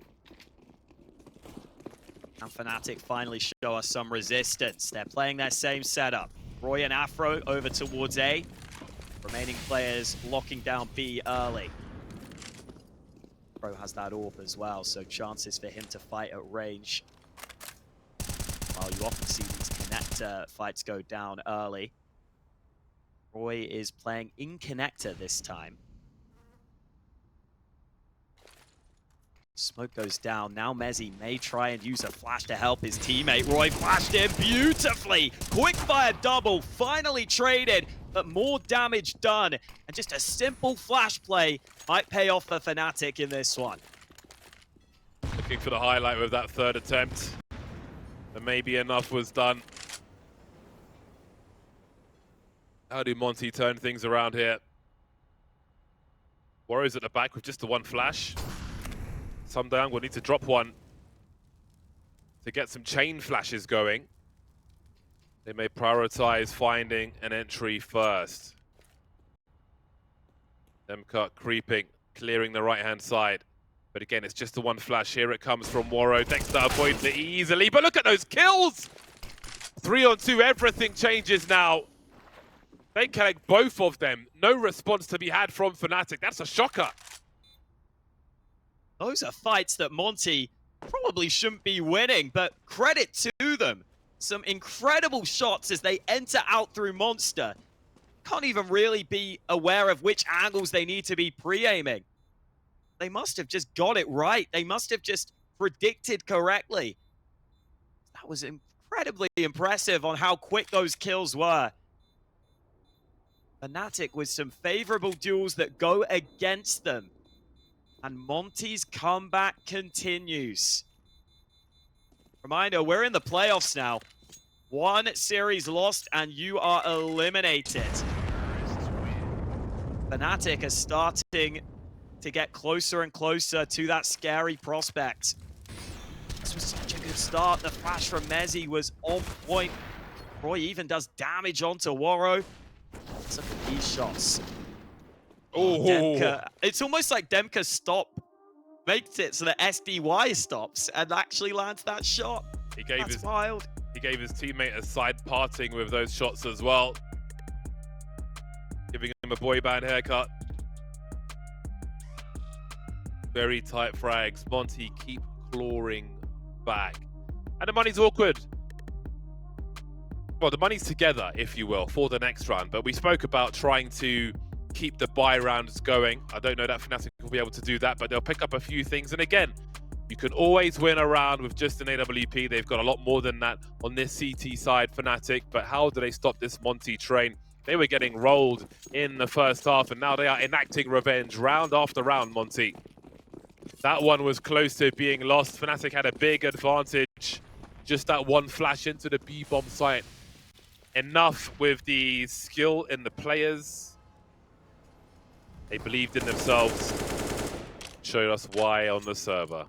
And fnatic finally show us some resistance. They're playing their same setup. roeJ and Afro over towards A. Remaining players locking down B early. Pro has that AWP as well, so chances for him to fight at range. Well, you often see these connector fights go down early. roeJ is playing in connector this time. Smoke goes down. Now Mezzy may try and use a flash to help his teammate. roeJ flashed in beautifully. Quickfire double, finally traded, but more damage done. And just a simple flash play might pay off for fnatic in this one. Looking for the highlight with that third attempt. And maybe enough was done. How do Monte turn things around here? Warriors at the back with just the one flash. Sundown will need to drop one to get some chain flashes going. They may prioritize finding an entry first. DemQQ creeping, clearing the right-hand side. But again, it's just the one flash. Here it comes from roeJ. Dexter avoids it easily. But look at those kills! 3-on-2, everything changes now. They collect both of them. No response to be had from fnatic. That's a shocker. Those are fights that Monte probably shouldn't be winning, but credit to them. Some incredible shots as they enter out through Monster. Can't even really be aware of which angles they need to be pre-aiming. They must have just got it right. They must have just predicted correctly. That was incredibly impressive on how quick those kills were. fnatic with some favorable duels that go against them. And Monte's comeback continues. Reminder, we're in the playoffs now. One series lost and you are eliminated. fnatic are starting to get closer and closer to that scary prospect. This was such a good start. The flash from Mezzy was on point. roeJ even does damage onto roeJ. Let's look at these shots. Oh, DemQQ. It's almost like DemQQ makes it so that SDY stops and actually lands that shot. That's wild. He gave his teammate a side parting with those shots as well. Giving him a boy band haircut. Very tight frags. Monte keep clawing back. And the money's awkward. Well, the money's together, if you will, for the next round. But we spoke about trying to keep the buy rounds going. I don't know that fnatic will be able to do that, but they'll pick up a few things. And again, you can always win a round with just an AWP. They've got a lot more than that on this CT side, fnatic. But how do they stop this Monte train? They were getting rolled in the first half, and now they are enacting revenge round after round, Monte. That one was close to being lost. fnatic had a big advantage. Just that one flash into the B-bomb site. Enough with the skill in the players. They believed in themselves. Showed us why on the server.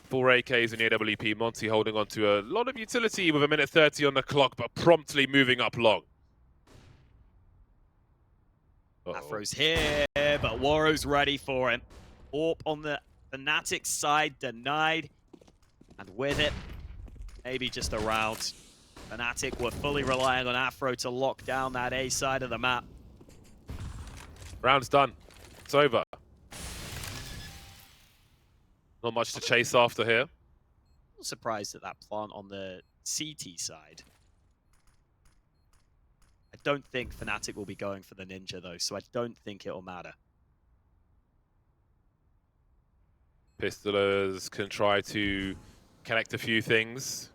4 AKs in the AWP. Monte holding on to a lot of utility with 1:30 on the clock, but promptly moving up long. Afro's here, but roeJ's ready for him. AWP on the fnatic side denied. And with it, maybe just a round. fnatic were fully relying on Afro to lock down that A side of the map. Round's done. It's over. Not much to chase after here. I'm surprised at that plant on the CT side. I don't think fnatic will be going for the Ninja though, so I don't think it'll matter. Pistolers can try to connect a few things.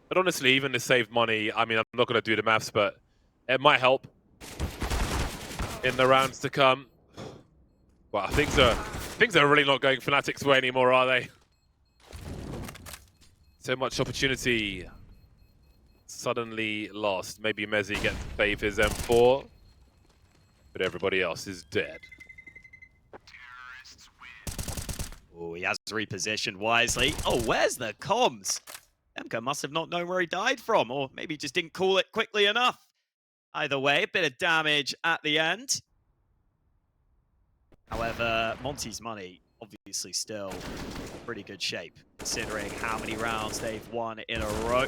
But honestly, even to save money, I mean, I'm not going to do the maths, but it might help in the rounds to come. Well, things are really not going fnatic's way anymore, are they? So much opportunity suddenly lost. Maybe Mezzy gets to save his M4, but everybody else is dead. Oh, he has repositioned wisely. Oh, where's the comms? DemQQ must have not known where he died from, or maybe just didn't call it quickly enough. Either way, a bit of damage at the end. However, Monte's money obviously still in pretty good shape, considering how many rounds they've won in a row.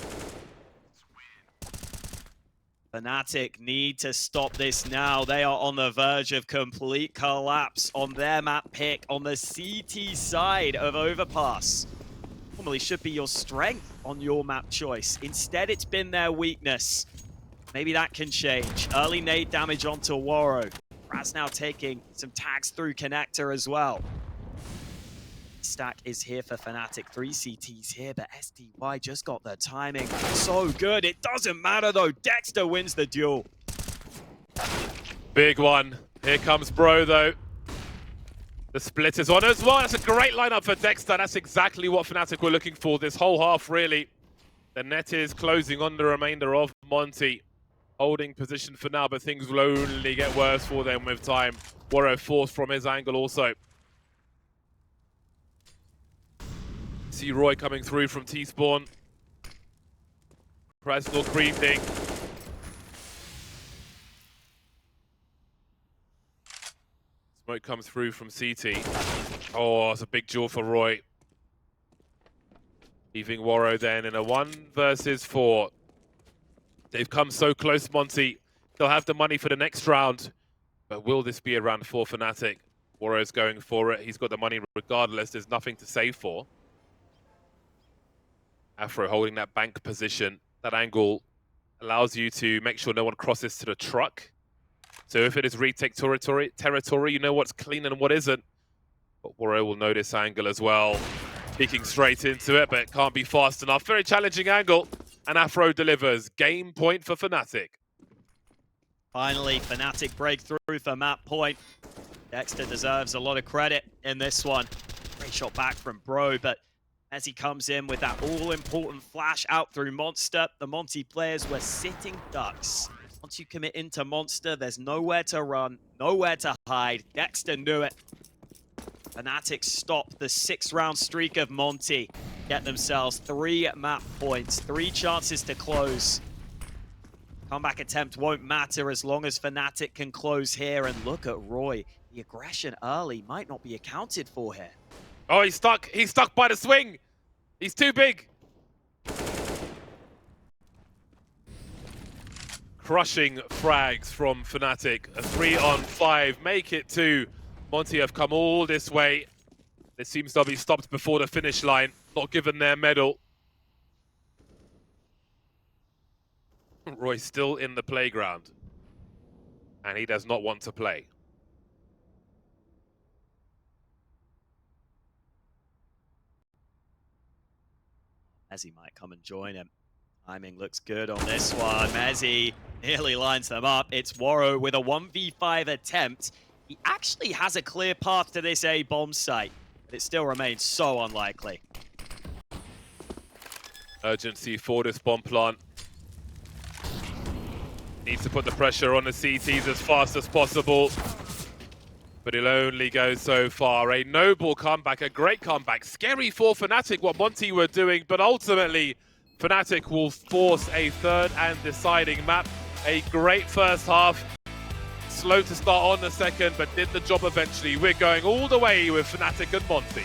fnatic need to stop this now. They are on the verge of complete collapse on their map pick on the CT side of Overpass. Normally should be your strength on your map choice. Instead, it's been their weakness. Maybe that can change. Early nade damage onto roeJ. Raz now taking some tags through connector as well. Stack is here for fnatic. 3 CTs here, but SDY just got the timing so good. It doesn't matter though. Dexter wins the duel. Big one. Here comes Bro, though. The split is on as well. That's a great lineup for Dexter. That's exactly what fnatic were looking for this whole half, really. The net is closing on the remainder of Monte. Holding position for now, but things will only get worse for them with time. roeJ forced from his angle also. See roeJ coming through from T-spawn. Presnell creeping. Smoke comes through from CT. Oh, it's a big duel for roeJ. Leaving roeJ then in a 1 versus 4. They've come so close, Monte. They'll have the money for the next round. But will this be a round 4 fnatic? roeJ's going for it. He's got the money regardless. There's nothing to save for. Afro holding that bank position. That angle allows you to make sure no one crosses to the truck. So if it is retake territory, you know what's clean and what isn't. But roeJ will know this angle as well. Peeking straight into it, but it can't be fast enough. Very challenging angle. And Afro delivers. Game point for fnatic. Finally, fnatic breakthrough for map point. Dexter deserves a lot of credit in this one. Great shot back from Bro, but as he comes in with that all-important flash out through Monster, the Monte players were sitting ducks. Once you commit into Monster, there's nowhere to run, nowhere to hide. Dexter knew it. fnatic stop the 6-round streak of Monte. Get themselves 3 map points, 3 chances to close. Comeback attempt won't matter as long as fnatic can close here. And look at roeJ. The aggression early might not be accounted for here. Oh, he's stuck. He's stuck by the swing. He's too big. Crushing frags from fnatic. A 3-on-5. Make it 2. Monte have come all this way. This seems to be stopped before the finish line. Not given their medal. roeJ still in the playground. And he does not want to play. Mezzy might come and join him. Timing looks good on this one. Mezzy nearly lines them up. It's roeJ with a 1v5 attempt. He actually has a clear path to this A bomb site, but it still remains so unlikely. Urgency for this bomb plant. Needs to put the pressure on the CTs as fast as possible. But he'll only go so far. A noble comeback, a great comeback. Scary for fnatic what Monte were doing, but ultimately fnatic will force a 3rd and deciding map. A great first half. Slow to start on the 2nd, but did the job eventually. We're going all the way with fnatic and Monte.